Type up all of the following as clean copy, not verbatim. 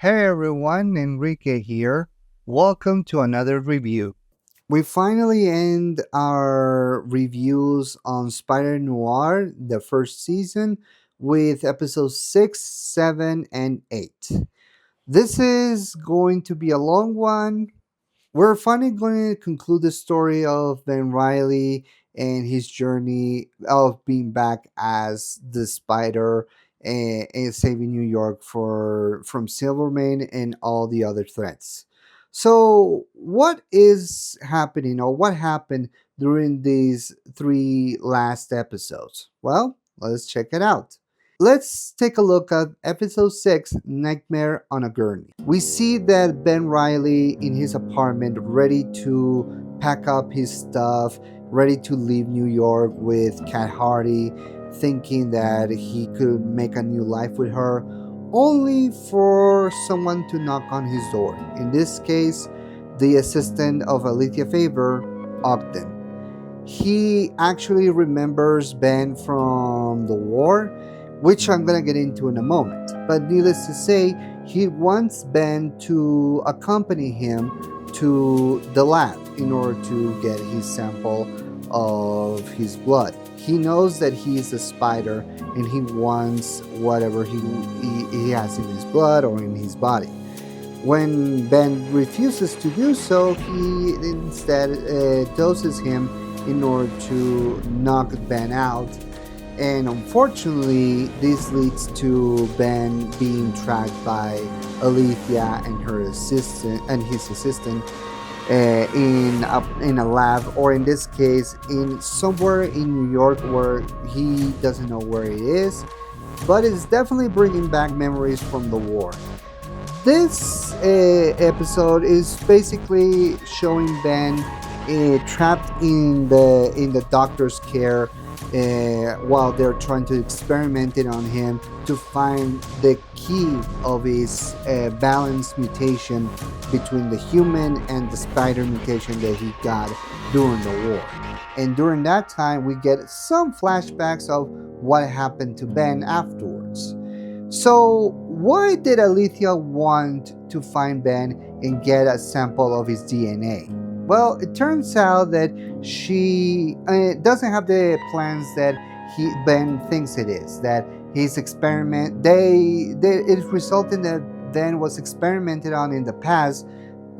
Hey everyone, Enrique here. Welcome to another review. We finally end our reviews on Spider-Noir, the first season, with episodes 6, 7, and 8. This is going to be a long one. We're finally going to conclude the story of Ben Riley and his journey of being back as the Spider and saving New York from Silvermane and all the other threats. So, what is happening or what happened during these three last episodes? Well, let's check it out. Let's take a look at episode 6, Nightmare on a Gurney. We see that Ben Riley in his apartment, ready to pack up his stuff, ready to leave New York with Cat Hardy, thinking that he could make a new life with her, only for someone to knock on his door. In this case, the assistant of Alethea Favor, Ogden. He actually remembers Ben from the war, which I'm gonna get into in a moment. But needless to say, he wants Ben to accompany him to the lab in order to get his sample of his blood. He knows that he is a spider and he wants whatever he has in his blood or in his body. When Ben refuses to do so, he instead doses him in order to knock Ben out. And unfortunately, this leads to Ben being tracked by Alethea and her assistant and his assistant in a lab, or in this case, in somewhere in New York where he doesn't know where it is, but it's definitely bringing back memories from the war. This episode is basically showing Ben trapped in the doctor's care while they're trying to experiment it on him to find the key of his balance mutation between the human and the spider mutation that he got during the war. And during that time, we get some flashbacks of what happened to Ben afterwards. So, why did Alethea want to find Ben and get a sample of his DNA? Well, it turns out that she doesn't have the plans that Ben thinks it is. That his experiment, it resulted that Ben was experimented on in the past,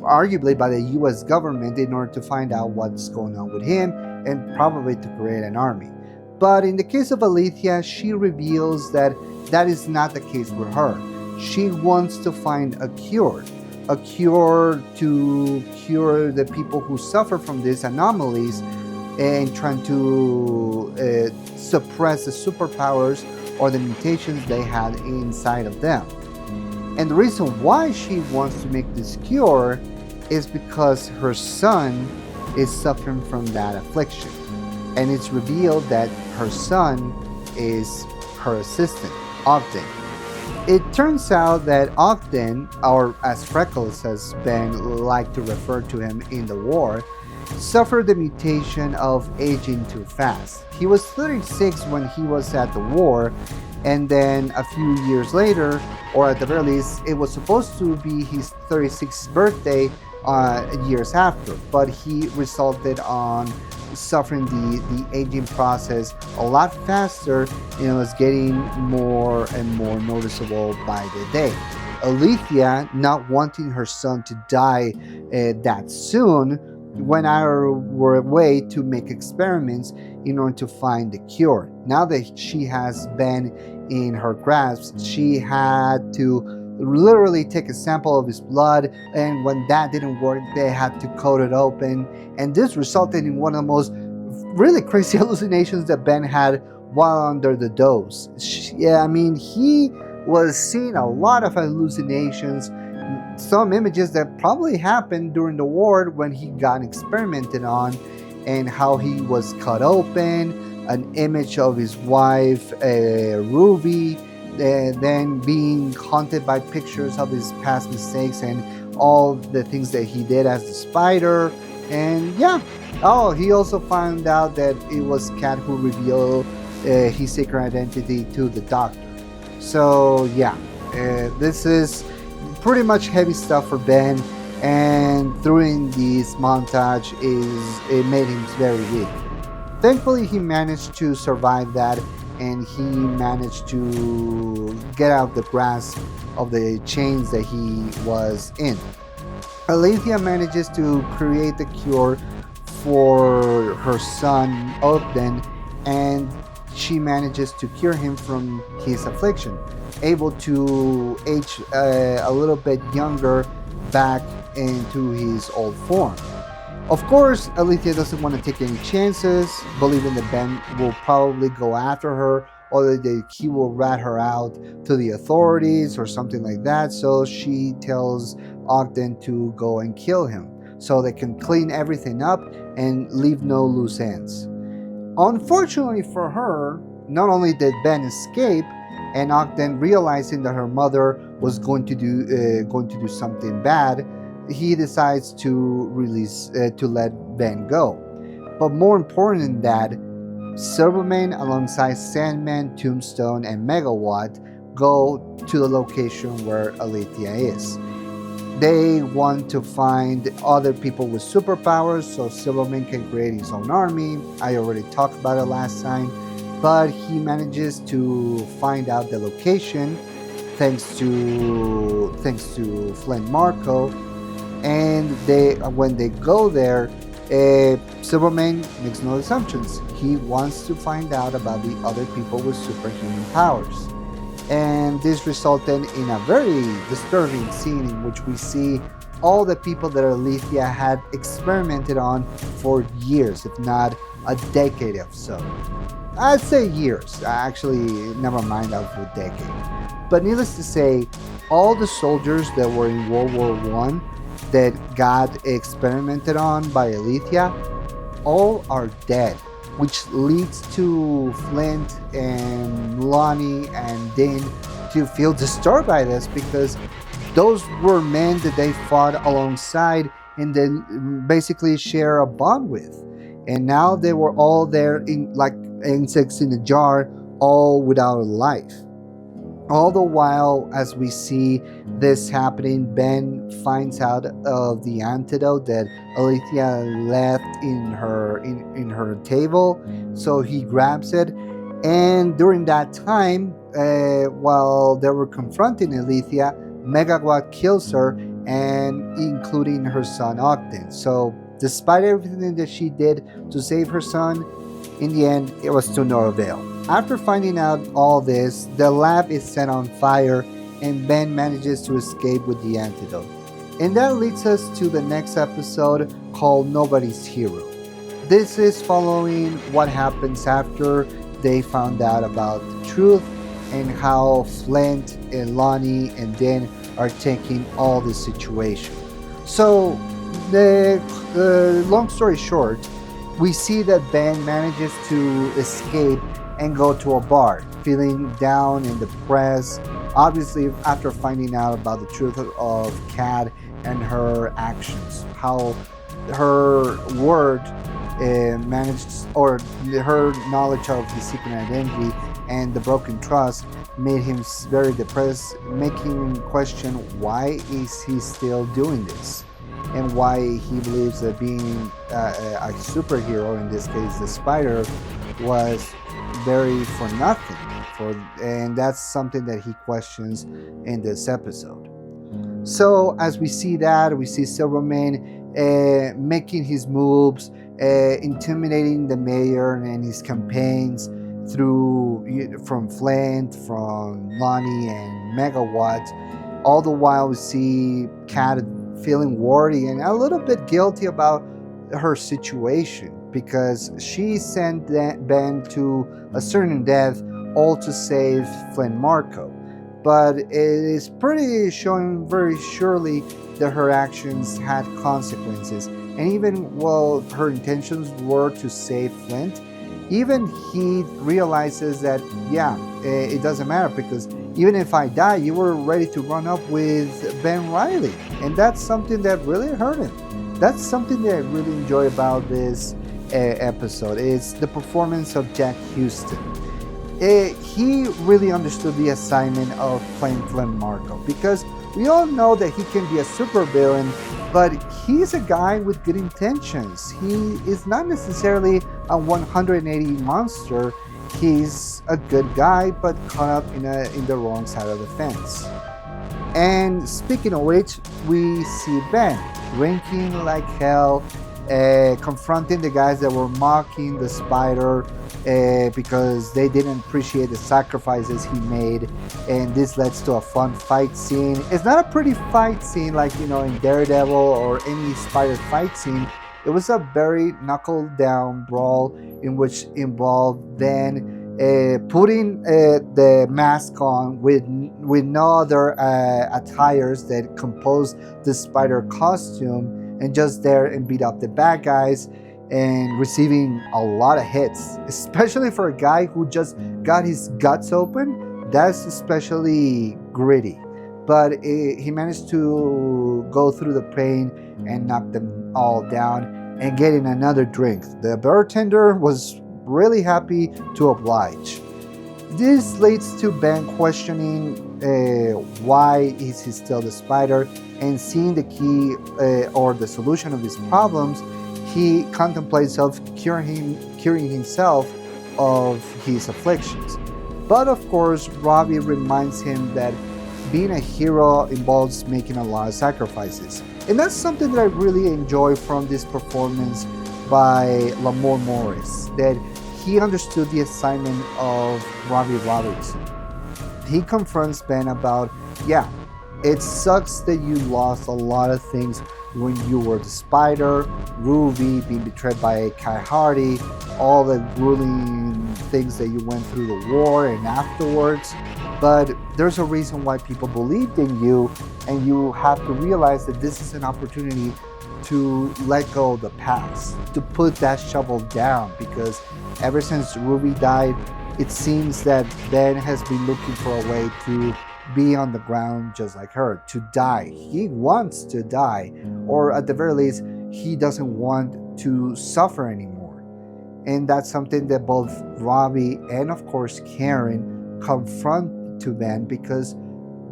arguably by the U.S. government, in order to find out what's going on with him and probably to create an army. But in the case of Alethea, she reveals that that is not the case with her. She wants to find a cure to cure the people who suffer from these anomalies and trying to suppress the superpowers or the mutations they had inside of them. And the reason why she wants to make this cure is because her son is suffering from that affliction. And it's revealed that her son is her assistant, Ogden. It turns out that Ogden, or as Freckles has been liked to refer to him in the war, suffered the mutation of aging too fast. He was 36 when he was at the war, and then a few years later, or at the very least, it was supposed to be his 36th birthday years after, but he resulted on suffering the aging process a lot faster, and it was getting more and more noticeable by the day. Alethea, not wanting her son to die that soon, went out of her way to make experiments in order to find the cure. Now that she has Ben in her grasp, she had to literally take a sample of his blood, and when that didn't work, they had to cut it open, and this resulted in one of the most really crazy hallucinations that Ben had while under the dose. He was seeing a lot of hallucinations, some images that probably happened during the war when he got experimented on, and how he was cut open, an image of his wife, Ruby, then being haunted by pictures of his past mistakes and all the things that he did as the spider. And yeah, he also found out that it was Cat who revealed his secret identity to the doctor. So yeah, this is pretty much heavy stuff for Ben, and during this montage it made him very weak. Thankfully, he managed to survive that, and he managed to get out the grasp of the chains that he was in. Alethea manages to create the cure for her son Ogden, and she manages to cure him from his affliction, able to age a little bit younger back into his old form. Of course, Alethea doesn't want to take any chances, believing that Ben will probably go after her or that he will rat her out to the authorities or something like that. So she tells Ogden to go and kill him so they can clean everything up and leave no loose ends. Unfortunately for her, not only did Ben escape, and Ogden, realizing that her mother was going to do something bad, he decides to let Ben go. But more important than that, Silvermane alongside Sandman, Tombstone, and Megawatt go to the location where Alethea is. They want to find other people with superpowers so Silvermane can create his own army. I already talked about it last time, but he manages to find out the location thanks to Flint Marco. And when they go there, Silvermane makes no assumptions. He wants to find out about the other people with superhuman powers. And this resulted in a very disturbing scene in which we see all the people that Alethea had experimented on for years, if not a decade or so. I'd say years. Actually, never mind that for a decade. But needless to say, all the soldiers that were in World War I that got experimented on by Alethea, all are dead, which leads to Flint and Lonnie and Dean to feel disturbed by this, because those were men that they fought alongside and then basically share a bond with. And now they were all there in like insects in a jar, all without a life. All the while, as we see this happening, Ben finds out of the antidote that Alethea left in her table, so he grabs it. And during that time, while they were confronting Alethea, Megawatt kills her, and including her son Ogden. So, despite everything that she did to save her son, in the end, it was to no avail. After finding out all this, the lab is set on fire and Ben manages to escape with the antidote. And that leads us to the next episode called Nobody's Hero. This is following what happens after they found out about the truth and how Flint and Lonnie and Dan are taking all this situation. So, the long story short, we see that Ben manages to escape and go to a bar, feeling down and depressed, obviously after finding out about the truth of Kat and her actions, how her word managed, or her knowledge of his secret identity and the broken trust made him very depressed, making him question why is he still doing this, and why he believes that being a superhero, in this case the Spider, was very for nothing. And that's something that he questions in this episode. So as we see that, we see Silvermane making his moves, intimidating the mayor and his campaigns from Flint, from Lonnie and Megawatt. All the while we see Kat feeling worried and a little bit guilty about her situation, because she sent Ben to a certain death all to save Flint Marco. But it is pretty showing very surely that her actions had consequences. And even while her intentions were to save Flint, even he realizes that, it doesn't matter, because even if I die, you were ready to run up with Ben Reilly. And that's something that really hurt him. That's something that I really enjoy about this episode. It's the performance of Jack Huston. He really understood the assignment of playing Flint Marco, because We all know that he can be a supervillain, but he's a guy with good intentions. He is not necessarily a 180 monster. He's a good guy, but caught up in the wrong side of the fence. And speaking of which, we see Ben drinking like hell, confronting the guys that were mocking the spider because they didn't appreciate the sacrifices he made. And this leads to a fun fight scene. It's not a pretty fight scene like, in Daredevil or any spider fight scene. It was a very knuckle down brawl in which involved Ben putting the mask on with no other attires that compose the spider costume, and just there and beat up the bad guys, and receiving a lot of hits, especially for a guy who just got his guts open. That's especially gritty, but he managed to go through the pain and knock them all down and getting another drink. The bartender was really happy to oblige. This leads to Ben questioning why is he still the spider, and seeing the key or the solution of his problems, he contemplates of curing himself of his afflictions. But of course, Robbie reminds him that being a hero involves making a lot of sacrifices. And that's something that I really enjoy from this performance by Lamar Morris, that he understood the assignment of Robbie Robertson. He confronts Ben about, yeah, it sucks that you lost a lot of things when you were the spider, Ruby being betrayed by Kai Hardy, all the grueling things that you went through the war and afterwards. But there's a reason why people believed in you, and you have to realize that this is an opportunity to let go of the past, to put that shovel down, because ever since Ruby died, it seems that Ben has been looking for a way to be on the ground just like her, to die. He wants to die, or at the very least, he doesn't want to suffer anymore. And that's something that both Robbie and, of course, Karen confront to Ben, because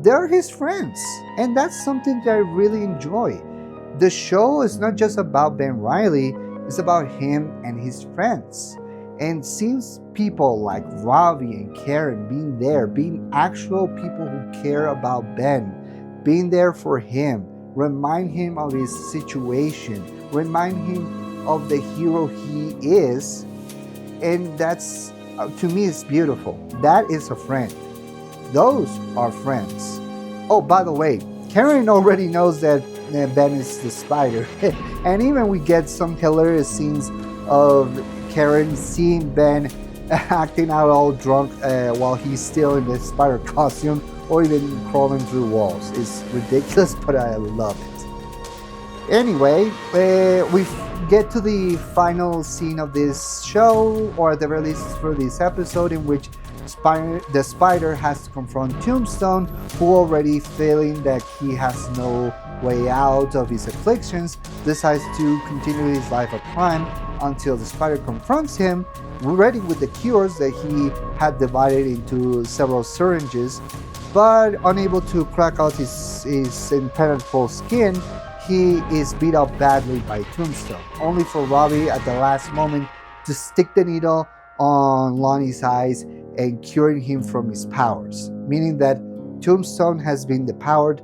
they're his friends. And that's something that I really enjoy. The show is not just about Ben Reilly, it's about him and his friends. And since people like Robbie and Karen being there, being actual people who care about Ben, being there for him, remind him of his situation, remind him of the hero he is, and that's, to me, it's beautiful. That is a friend. Those are friends. Oh, by the way, Karen already knows that Ben is the spider. And even we get some hilarious scenes of Karen seeing Ben acting out all drunk while he's still in the spider costume, or even crawling through walls. It's ridiculous, but I love it. Anyway, we get to the final scene of this show, or at the very least for this episode, in which the spider has to confront Tombstone, who, already feeling that he has no way out of his afflictions, decides to continue his life of crime until the spider confronts him, ready with the cures that he had divided into several syringes. But unable to crack out his impenetrable skin, he is beat up badly by Tombstone, only for Robbie at the last moment to stick the needle on Lonnie's eyes and curing him from his powers, meaning that Tombstone has been depowered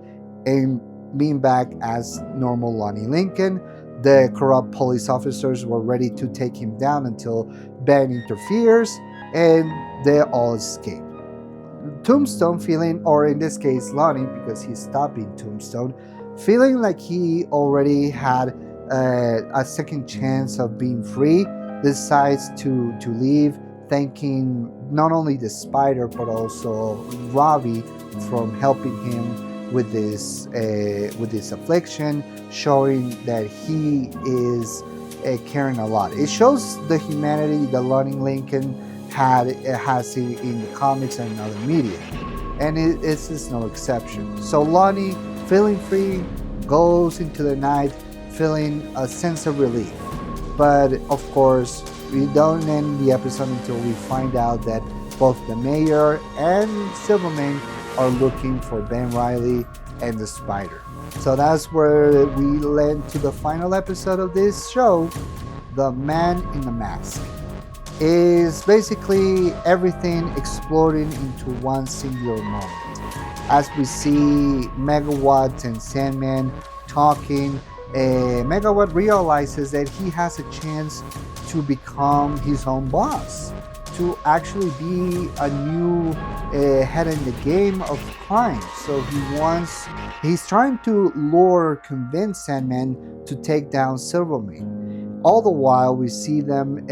and being back as normal Lonnie Lincoln. The corrupt police officers were ready to take him down until Ben interferes, and they all escape. Tombstone feeling, or in this case Lonnie, because he's stopping Tombstone, feeling like he already had a second chance of being free, decides to leave, thanking not only the spider but also Robbie from helping him with this affliction, showing that he is caring a lot. It shows the humanity that Lonnie Lincoln has in the comics and other media, and it's just no exception. So Lonnie, feeling free, goes into the night feeling a sense of relief. But of course, we don't end the episode until we find out that both the mayor and Silvermane are looking for Ben Reilly, and the Spider. So that's where we led to the final episode of this show, The Man in the Mask. Is basically everything exploding into one singular moment. As we see Megawatt and Sandman talking, Megawatt realizes that he has a chance to become his own boss, to actually be a new head in the game of crime. So he's trying to convince Sandman to take down Silvermane. All the while, we see them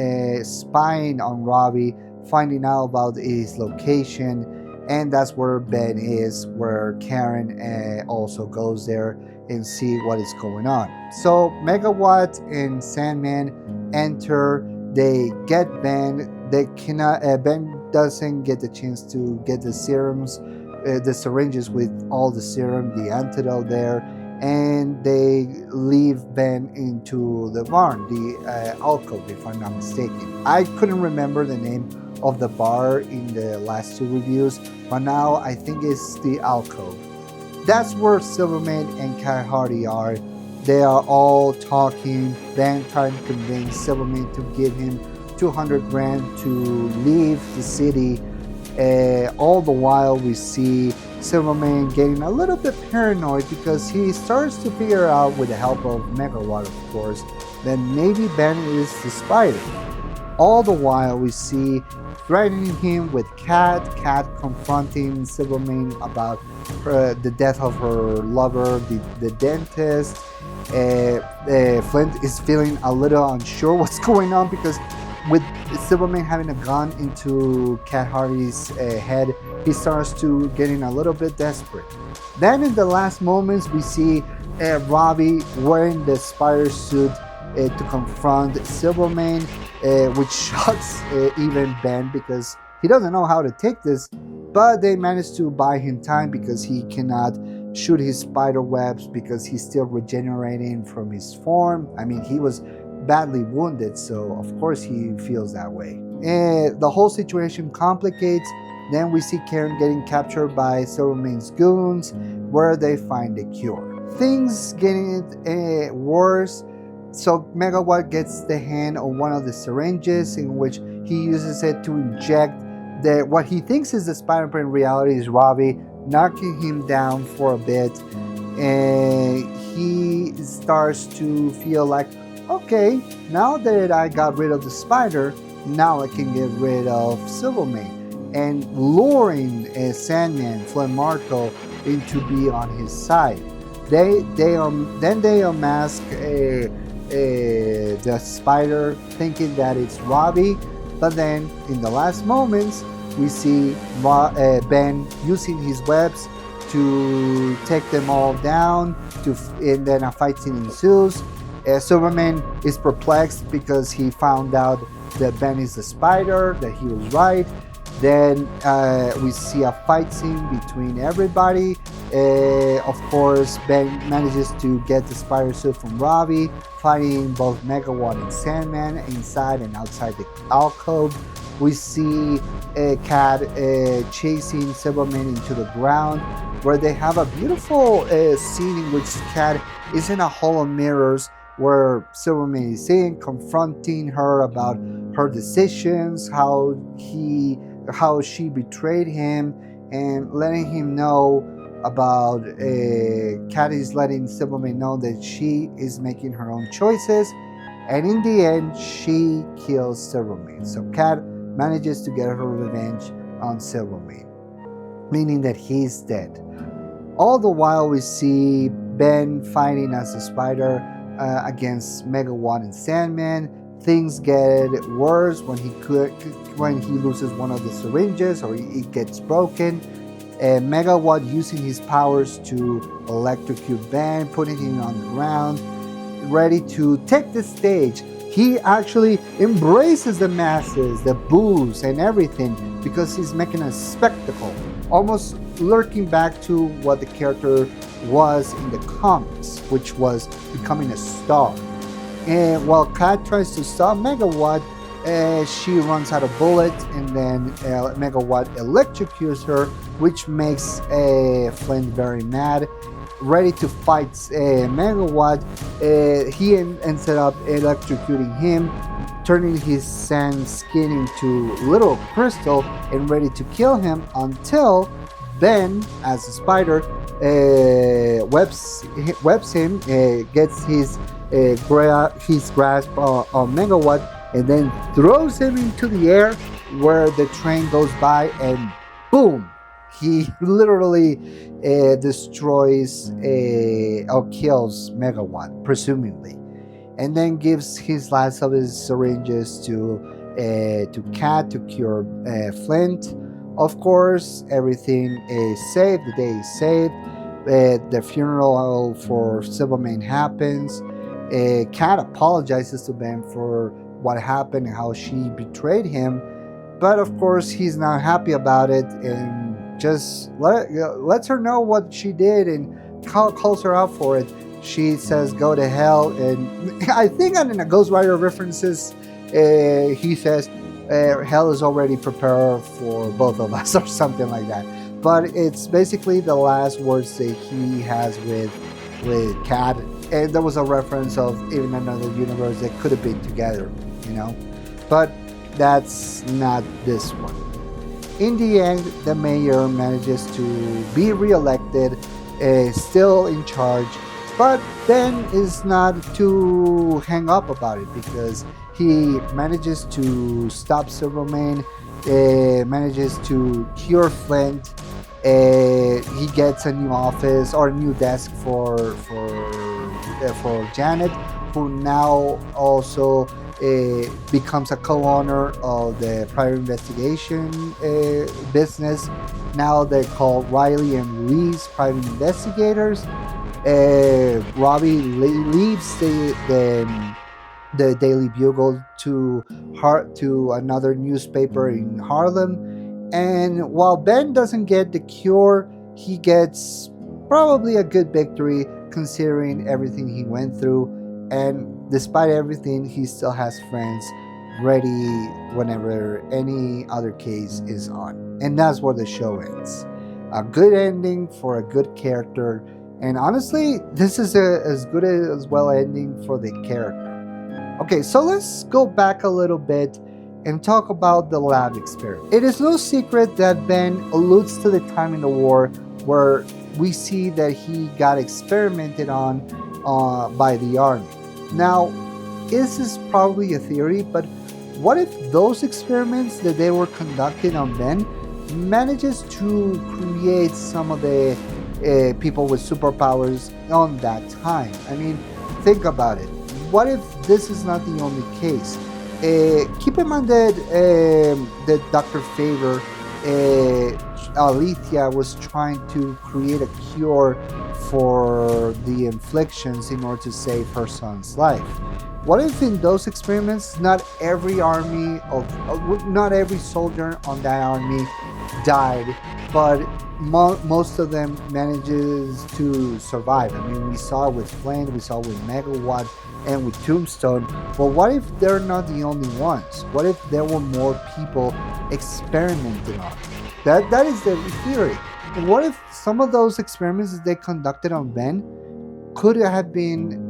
spying on Robbie, finding out about his location, and that's where Ben is, where Karen also goes there and see what is going on. So Megawatt and Sandman enter. They get Ben. They cannot. Ben doesn't get the chance to get the serums, the syringes with all the serum, the antidote there. And they leave Ben into the barn, the alcove, if I'm not mistaken. I couldn't remember the name of the bar in the last two reviews, but now I think it's the alcove. That's where Silvermane and Cat Hardy are. They are all talking, Ben trying to convince Silvermane to give him 200 grand to leave the city. All the while we see Silvermane getting a little bit paranoid because he starts to figure out, with the help of Megawatt of course, that maybe Ben is the Spider. All the while we see threatening him with Cat confronting Silvermane about the death of her lover, the dentist. Flint is feeling a little unsure what's going on because with Silvermane having a gun into Cat Hardy's head, he starts to getting a little bit desperate. Then in the last moments, we see Robbie wearing the spider suit to confront Silvermane, which shocks even Ben because he doesn't know how to take this, but they manage to buy him time because he cannot shoot his spider webs because he's still regenerating from his form. I mean, he was badly wounded, so of course he feels that way. The whole situation complicates. Then we see Karen getting captured by Silvermane's goons, where they find a cure. Things getting worse. So Megawatt gets the hand on one of the syringes, in which he uses it to inject what he thinks is the Spider-Man, but in reality is Robbie, knocking him down for a bit. And he starts to feel like, okay, now that I got rid of the spider, now I can get rid of Silvermane. And luring Sandman, Flint Marco, into be on his side. Then they unmask the spider, thinking that it's Robbie. But then, in the last moments, we see Ben using his webs to take them all down, and then a fight scene ensues. Silvermane is perplexed because he found out that Ben is the spider, that he was right. Then we see a fight scene between everybody. Of course, Ben manages to get the spider suit from Robbie, fighting both Megawatt and Sandman inside and outside the alcove. We see Cat chasing Silvermane into the ground, where they have a beautiful scene in which Cat is in a hall of mirrors, where Silvermane is in, confronting her about her decisions, how she betrayed him, and letting him know about Cat is letting Silvermane know that she is making her own choices, and in the end she kills Silvermane. So Cat manages to get her revenge on Silvermane, meaning that he's dead. All the while we see Ben fighting as a spider against Megawatt and Sandman. Things get worse when he loses one of the syringes, or it gets broken. Megawatt using his powers to electrocute Ben, putting him on the ground, ready to take the stage. He actually embraces the masses, the boos and everything, because he's making a spectacle, almost lurking back to what the character was in the comics, which was becoming a star. And while Kat tries to stop Megawatt, she runs out of bullets, and then Megawatt electrocutes her, which makes Flint very mad. ready to fight Megawatt, ended up electrocuting him, turning his sand skin into little crystal and ready to kill him until Ben, as a spider, webs him, gets his grasp on Megawatt, and then throws him into the air where the train goes by, and boom, he literally destroys or kills Megawatt, presumably, and then gives his last of his syringes to Cat to cure Flint. Of course, everything is saved. The day is saved. The funeral for Silvermane happens. Cat apologizes to Ben for what happened and how she betrayed him, but of course he's not happy about it and just lets her know what she did and calls her out for it. She says, "Go to hell," and I think in the Ghost Rider references, he says, "Hell is already prepared for both of us," or something like that. But it's basically the last words that he has with Cat, and there was a reference of even another universe that could have been together, But that's not this one. In the end, the mayor manages to be reelected, still in charge, but Ben is not too hang up about it because he manages to stop Silvermane, manages to cure Flint. He gets a new office or a new desk for Janet, who now also becomes a co-owner of the private investigation business. Now they're called Riley and Lee's Private Investigators. Robbie leaves the Daily Bugle to another newspaper in Harlem, and while Ben doesn't get the cure, he gets probably a good victory considering everything he went through, and despite everything, he still has friends ready whenever any other case is on. And that's where the show ends. A good ending for a good character, and honestly, this is as good as well ending for the character. Okay, so let's go back a little bit and talk about the lab experiment. It is no secret that Ben alludes to the time in the war where we see that he got experimented on by the army. Now, this is probably a theory, but what if those experiments that they were conducting on Ben manages to create some of the people with superpowers on that time? I mean, think about it. What if this is not the only case? Keep in mind that Dr. Favor, Alethea was trying to create a cure for the inflictions in order to save her son's life. What if in those experiments, not every soldier on that army died, but most of them manages to survive? I mean, we saw with Flint, we saw with Megawatt, and with Tombstone. But what if they're not the only ones? What if there were more people experimenting on? That is the theory. And what if some of those experiments that they conducted on Ben could have been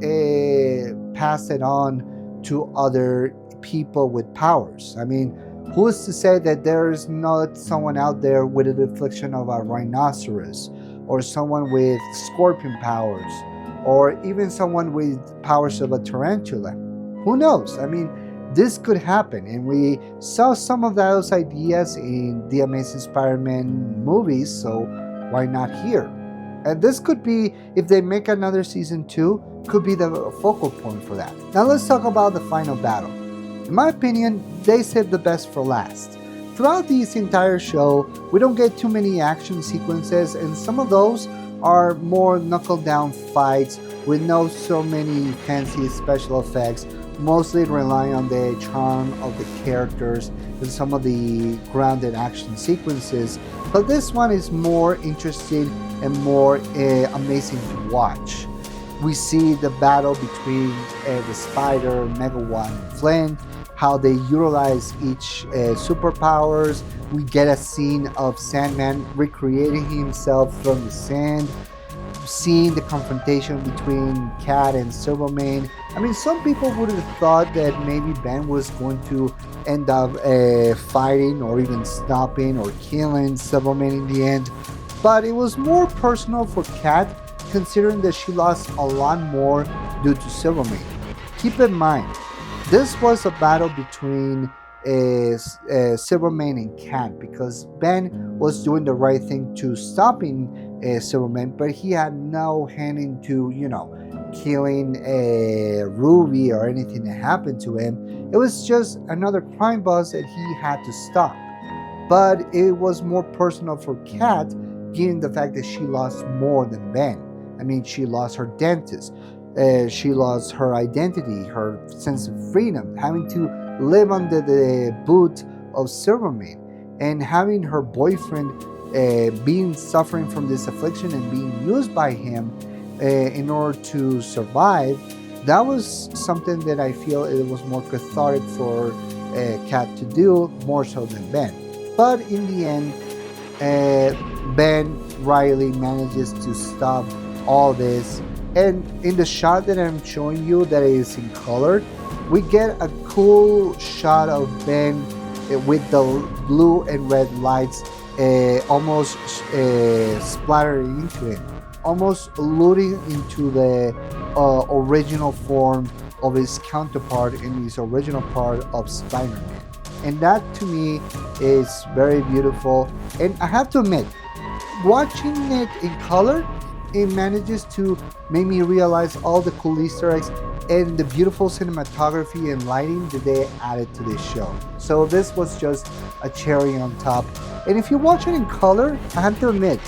passed on to other people with powers? I mean, who is to say that there is not someone out there with an affliction of a rhinoceros, or someone with scorpion powers, or even someone with powers of a tarantula? Who knows? I mean, this could happen, and we saw some of those ideas in the Amazing Spider-Man movies, so why not here? And this could be, if they make another season 2, could be the focal point for that. Now let's talk about the final battle. In my opinion, they saved the best for last. Throughout this entire show, we don't get too many action sequences, and some of those are more knuckle-down fights with no so many fancy special effects, mostly relying on the charm of the characters and some of the grounded action sequences. But this one is more interesting and more amazing to watch. We see the battle between the Spider, Megawatt, and Flint, how they utilize each superpowers. We get a scene of Sandman recreating himself from the sand. seeing the confrontation between Cat and Silvermane. I mean, some people would have thought that maybe Ben was going to end up fighting or even stopping or killing Silvermane in the end. But it was more personal for Cat, considering that she lost a lot more due to Silvermane. Keep in mind, this was a battle between Silvermane and Cat, because Ben was doing the right thing to stopping Silvermane, but he had no hand into, killing Ruby or anything that happened to him. It was just another crime boss that he had to stop. But it was more personal for Cat, given the fact that she lost more than Ben. I mean, she lost her dentist. She lost her identity, her sense of freedom, having to live under the boot of Silvermane, and having her boyfriend being suffering from this affliction and being used by him in order to survive. That was something that I feel it was more cathartic for Cat to do, more so than Ben. But in the end, Ben Riley manages to stop all this. And in the shot that I'm showing you that is in color, we get a cool shot of Ben with the blue and red lights almost splattering into him, almost alluding into the original form of his counterpart in his original part of Spider-Man. And that to me is very beautiful. And I have to admit, watching it in color, it manages to make me realize all the cool Easter eggs and the beautiful cinematography and lighting that they added to this show. So this was just a cherry on top. And if you watch it in color, I have to admit,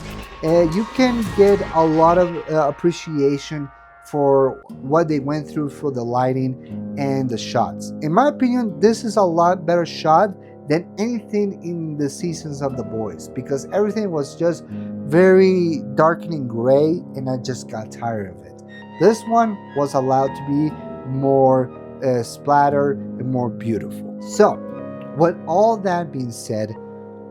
you can get a lot of appreciation for what they went through for the lighting and the shots. In my opinion, this is a lot better shot than anything in the seasons of The Boys, because everything was just very darkening gray, and I just got tired of it. This one was allowed to be more splatter and more beautiful. So, with all that being said,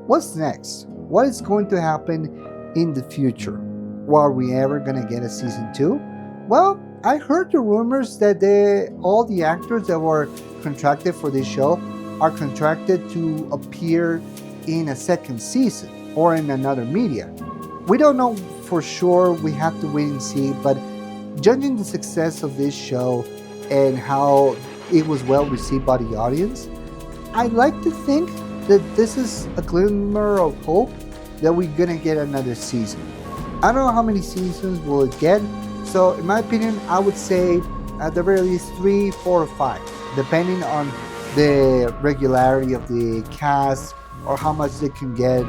what's next? What is going to happen in the future? Well, are we ever going to get a season 2? Well, I heard the rumors that all the actors that were contracted for this show are contracted to appear in a second season or in another media. We don't know for sure, we have to wait and see, but judging the success of this show and how it was well received by the audience, I'd like to think that this is a glimmer of hope that we're gonna get another season. I don't know how many seasons will it get, so in my opinion, I would say at the very least 3, 4, or 5, depending on the regularity of the cast or how much they can get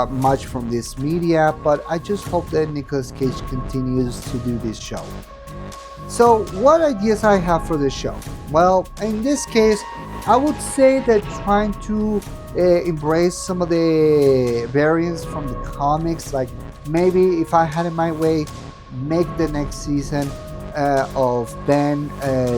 much from this media. But I just hope that Nicolas Cage continues to do this show. So what ideas I have for this show? Well, in this case, I would say that trying to embrace some of the variants from the comics, like maybe if I had it my way, make the next season of Ben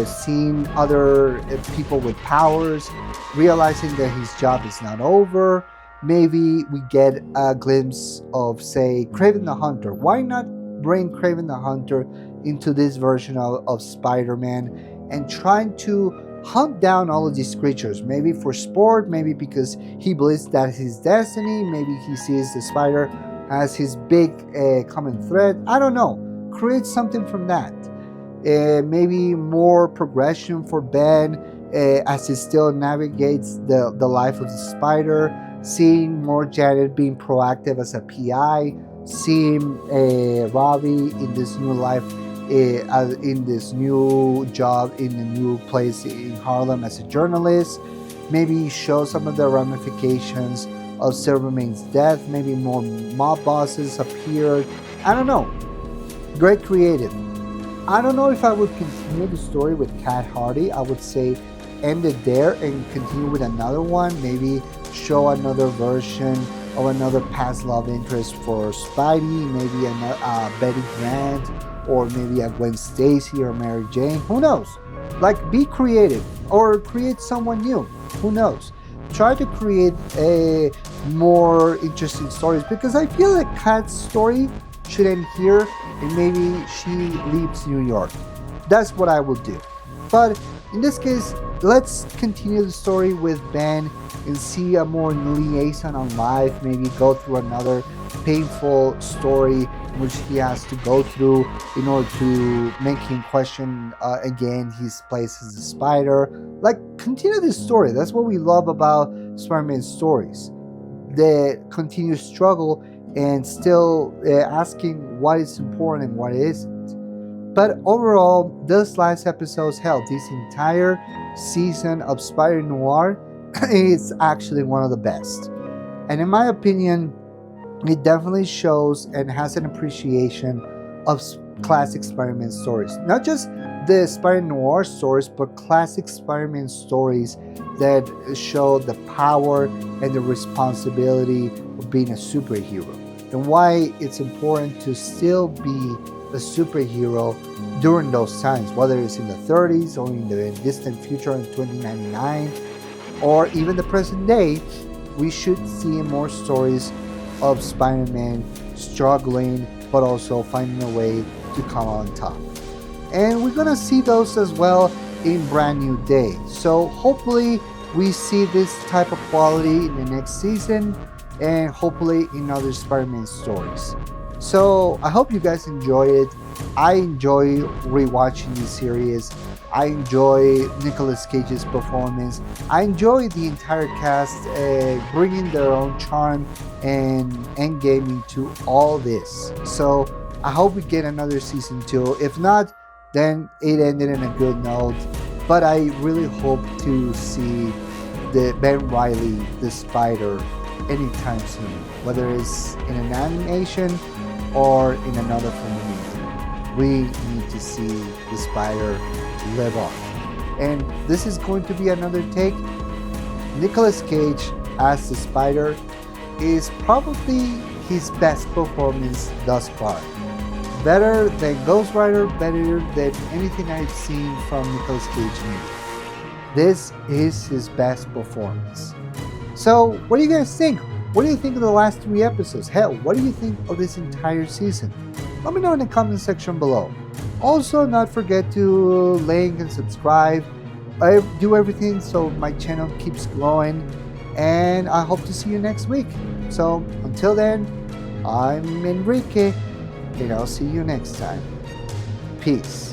seeing other people with powers, realizing that his job is not over. Maybe we get a glimpse of, say, Kraven the Hunter. Why not bring Kraven the Hunter into this version of Spider-Man and trying to hunt down all of these creatures? Maybe for sport, maybe because he believes that's his destiny, maybe he sees the spider as his big common thread. I don't know. Create something from that. Maybe more progression for Ben as he still navigates the life of the spider, seeing more Janet being proactive as a PI, seeing Robbie in this new life, in this new job, in a new place in Harlem as a journalist. Maybe show some of the ramifications of Silvermane's death. Maybe more mob bosses appeared. I don't know. Great creative. I don't know if I would continue the story with Cat Hardy. I would say end it there and continue with another one. Maybe show another version of another past love interest for Spidey. Maybe a Betty Grant, or maybe a Gwen Stacy or Mary Jane. Who knows? Like, be creative or create someone new. Who knows? Try to create a more interesting stories, because I feel like Cat's story should end here and maybe she leaves New York. That's what I will do. But in this case, let's continue the story with Ben and see a more liaison on life, maybe go through another painful story which he has to go through in order to make him question again his place as a spider. Like, continue this story. That's what we love about Spider-Man stories. The continued struggle and still asking what is important and what isn't. But overall, this last episode's hell, this entire season of Spider-Noir is actually one of the best. And in my opinion, it definitely shows and has an appreciation of classic Spider-Man stories. Not just the Spider-Noir stories, but classic Spider-Man stories that show the power and the responsibility of being a superhero, and why it's important to still be a superhero during those times, whether it's in the 30s or in the distant future in 2099, or even the present day. We should see more stories of Spider-Man struggling, but also finding a way to come on top. And we're gonna see those as well in Brand New Day. So hopefully we see this type of quality in the next season, and hopefully in other Spider-Man stories. So I hope you guys enjoy it. I enjoy rewatching this series. I enjoy Nicolas Cage's performance. I enjoy the entire cast bringing their own charm and endgame into all this. So I hope we get another season 2. If not, then it ended in a good note. But I really hope to see the Ben Reilly, the Spider, anytime soon, whether it's in an animation or in another film. We need to see the Spider live on. And this is going to be another take. Nicolas Cage as the Spider is probably his best performance thus far. Better than Ghost Rider, better than anything I've seen from Nicolas Cage movie. This is his best performance. So, what do you guys think? What do you think of the last 3 episodes? Hell, what do you think of this entire season? Let me know in the comment section below. Also, not forget to like and subscribe. I do everything so my channel keeps growing. And I hope to see you next week. So, until then, I'm Enrique, and I'll see you next time. Peace.